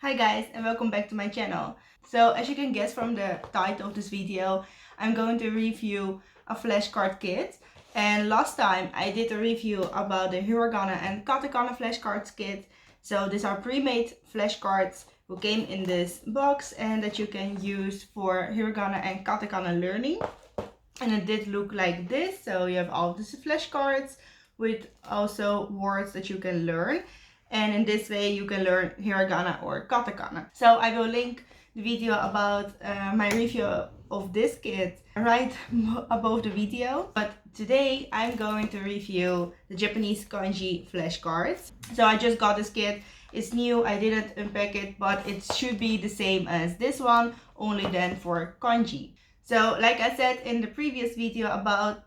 Hi guys, and welcome back to my channel. So as you can guess from the title of this video, I'm going to review a flashcard kit. And last time I did a review about the hiragana and katakana flashcards kit. So these are pre-made flashcards who came in this box and that you can use for hiragana and katakana learning. And it did look like this. So you have all these flashcards with also words that you can learn. And in this way you can learn hiragana or katakana. So I will link the video about my review of this kit right above the video. But today I'm going to review the Japanese kanji flashcards. So I just got this kit. It's new, I didn't unpack it, but it should be the same as this one, only then for kanji. So like I said in the previous video about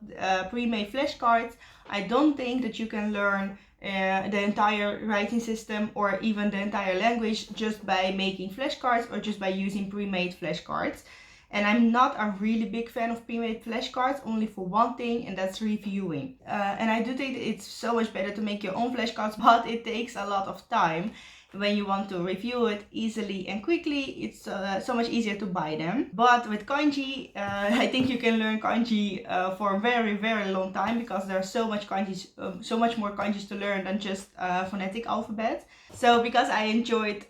pre-made flashcards, I don't think that you can learn the entire writing system or even the entire language just by making flashcards or just by using pre-made flashcards. And I'm not a really big fan of pre-made flashcards, only for one thing, and that's reviewing. And I do think it's so much better to make your own flashcards, but it takes a lot of time. When you want to review it easily and quickly, it's so much easier to buy them. But with kanji, I think you can learn kanji for a very long time, because there are so much kanjis, so much more kanjis to learn than just phonetic alphabet. So because I enjoyed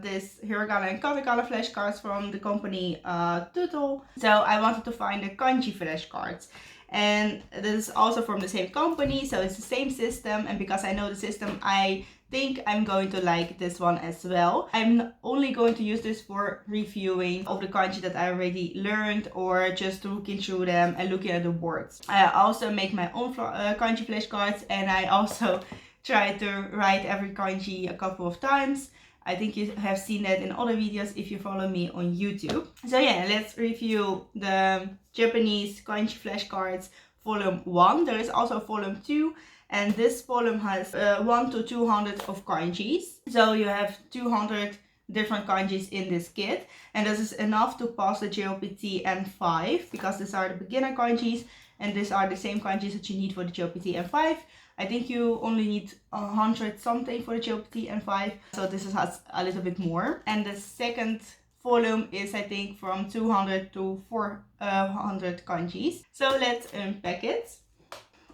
this hiragana and katakana flashcards from the company Tuttle, so I wanted to find the kanji flashcards. And this is also from the same company, so it's the same system, and because I know the system, I think I'm going to like this one as well. I'm only going to use this for reviewing of the kanji that I already learned, or just looking through them and looking at the words. I also make my own kanji flashcards, and I also try to write every kanji a couple of times. I think you have seen that in other videos if you follow me on YouTube. So yeah, let's review the Japanese kanji flashcards volume 1. There is also volume 2. And this volume has 1 to 200 of kanjis. So you have 200 different kanjis in this kit. And this is enough to pass the JLPT N5, because these are the beginner kanjis. And these are the same kanjis that you need for the JLPT N5. I think you only need 100 something for the JLPT N5. So this has a little bit more. And the second volume is, I think, from 200 to 400 kanjis. So let's unpack it.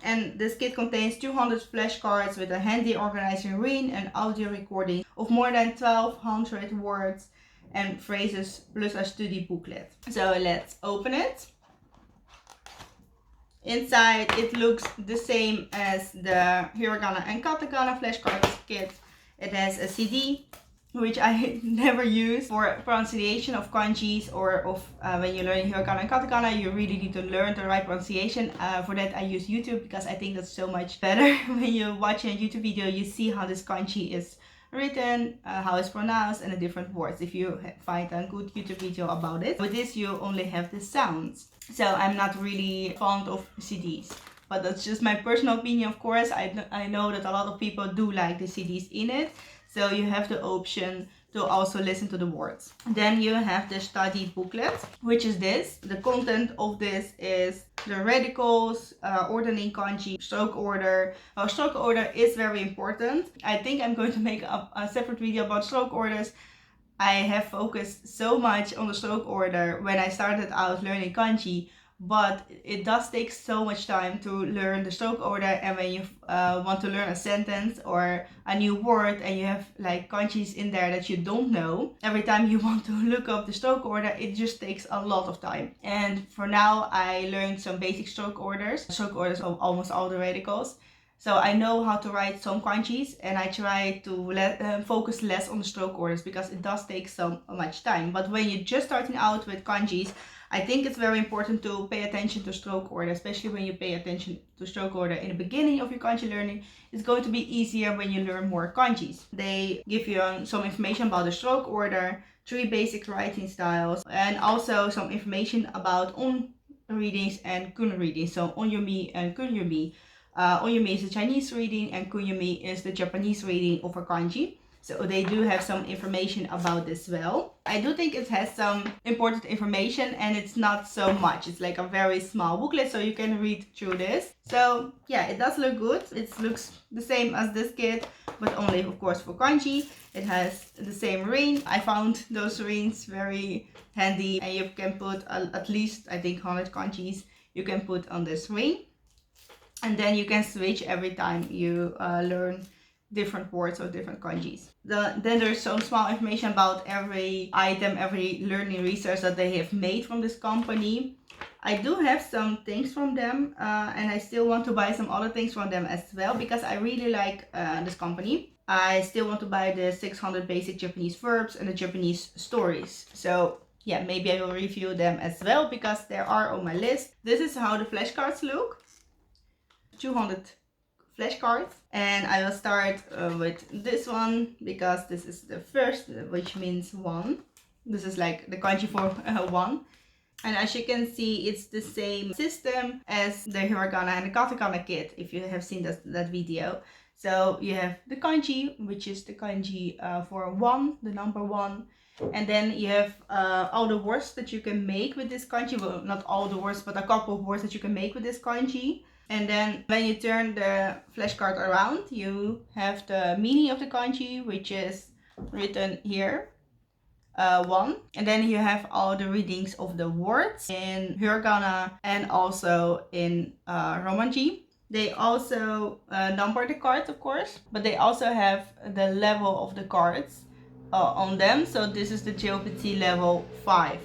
And this kit contains 200 flashcards with a handy organizing ring and audio recording of more than 1200 words and phrases, plus a study booklet. So let's open it. Inside it looks the same as the hiragana and katakana flashcards kit. It has a CD, which I never use for pronunciation of kanjis, or of when you're learning hiragana and katakana, you really need to learn the right pronunciation. For that I use YouTube, because I think that's so much better. When you watch a YouTube video, you see how this kanji is written, how it's pronounced, and the different words, if you find a good YouTube video about it. With this you only have the sounds. So I'm not really fond of CDs. But that's just my personal opinion, of course. I know that a lot of people do like the CDs in it. So you have the option to also listen to the words. Then you have the study booklet, which is this. The content of this is the radicals, ordering kanji, stroke order. Well, stroke order is very important. I think I'm going to make a separate video about stroke orders. I have focused so much on the stroke order when I started out learning kanji, but it does take so much time to learn the stroke order. And when you want to learn a sentence or a new word, and you have like kanjis in there that you don't know, every time you want to look up the stroke order, it just takes a lot of time. And for now I learned some basic stroke orders of almost all the radicals. So I know how to write some kanjis, and I try to focus less on the stroke orders, because it does take so much time. But when you're just starting out with kanjis, I think it's very important to pay attention to stroke order, especially when you pay attention to stroke order in the beginning of your kanji learning. It's going to be easier when you learn more kanjis. They give you some information about the stroke order, 3 basic writing styles, and also some information about on readings and kun readings. So on-yumi and kun-yumi. On-yumi is the Chinese reading, and kun-yumi is the Japanese reading of a kanji. So they do have some information about this well. I do think it has some important information and it's not so much. It's like a very small booklet so you can read through this. So yeah, it does look good. It looks the same as this kit, but only of course for kanji. It has the same ring. I found those rings very handy, and you can put at least I think 100 kanjis you can put on this ring. And then you can switch every time you learn different words or different kanjis. Then there's some small information about every item, every learning resource that they have made from this company. I do have some things from them and I still want to buy some other things from them as well because I really like this company. I still want to buy the 600 basic Japanese verbs and the Japanese stories. So yeah, maybe I will review them as well because they are on my list. This is how the flashcards look. 200 flashcards, and I will start with this one because this is the first, which means 1. This is like the kanji for 1, and as you can see it's the same system as the hiragana and the katakana kit if you have seen that video. So you have the kanji, which is the kanji for 1, the number 1. And then you have all the words that you can make with this kanji. Well, not all the words, but a couple of words that you can make with this kanji. And then when you turn the flashcard around, you have the meaning of the kanji, which is written here, 1. And then you have all the readings of the words in hiragana and also in romanji. They also number the cards, of course, but they also have the level of the cards on them. So this is the JLPT level 5.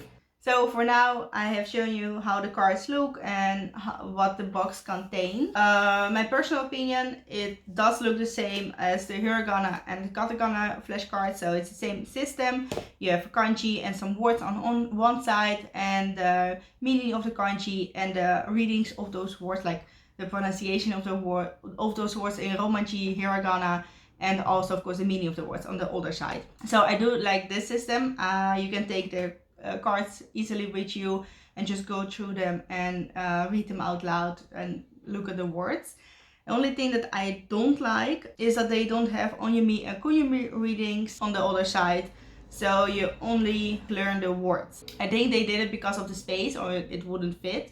So for now, I have shown you how the cards look and what the box contains. My personal opinion, it does look the same as the hiragana and the katakana flashcards. So it's the same system. You have kanji and some words on one side and the meaning of the kanji and the readings of those words, like the pronunciation of those words in romanji, hiragana, and also of course the meaning of the words on the other side. So I do like this system. You can take the cards easily with you and just go through them and read them out loud and look at the words. The only thing that I don't like is that they don't have onyomi and kunyomi readings on the other side, so you only learn the words. I think they did it because of the space, or it wouldn't fit,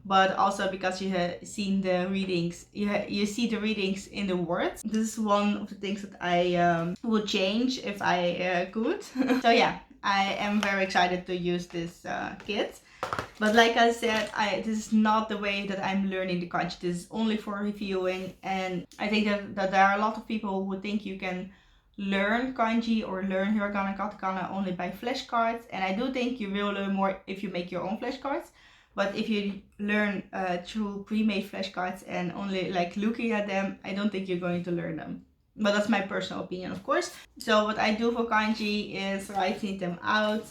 but also because you have seen the readings, you see the readings in the words. This is one of the things that I would change if I could. So yeah, I am very excited to use this kit. But like I said, this is not the way that I'm learning the kanji. This is only for reviewing, and I think that there are a lot of people who think you can learn kanji or learn hiragana and katakana only by flashcards, and I do think you will learn more if you make your own flashcards. But if you learn through pre-made flashcards and only like looking at them, I don't think you're going to learn them. But that's my personal opinion, of course. So what I do for kanji is writing them out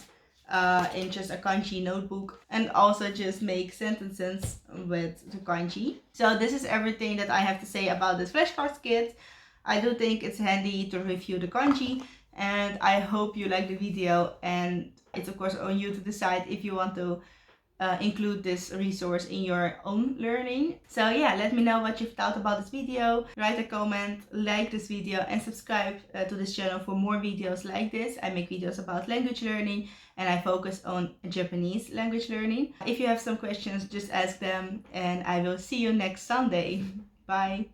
in just a kanji notebook, and also just make sentences with the kanji. So this is everything that I have to say about this flashcards kit. I do think it's handy to review the kanji, and I hope you like the video, and it's of course on you to decide if you want to include this resource in your own learning. So yeah, let me know what you thought about this video. Write a comment, like this video, and subscribe to this channel for more videos like this. I make videos about language learning and I focus on Japanese language learning. If you have some questions, just ask them, and I will see you next Sunday. Bye!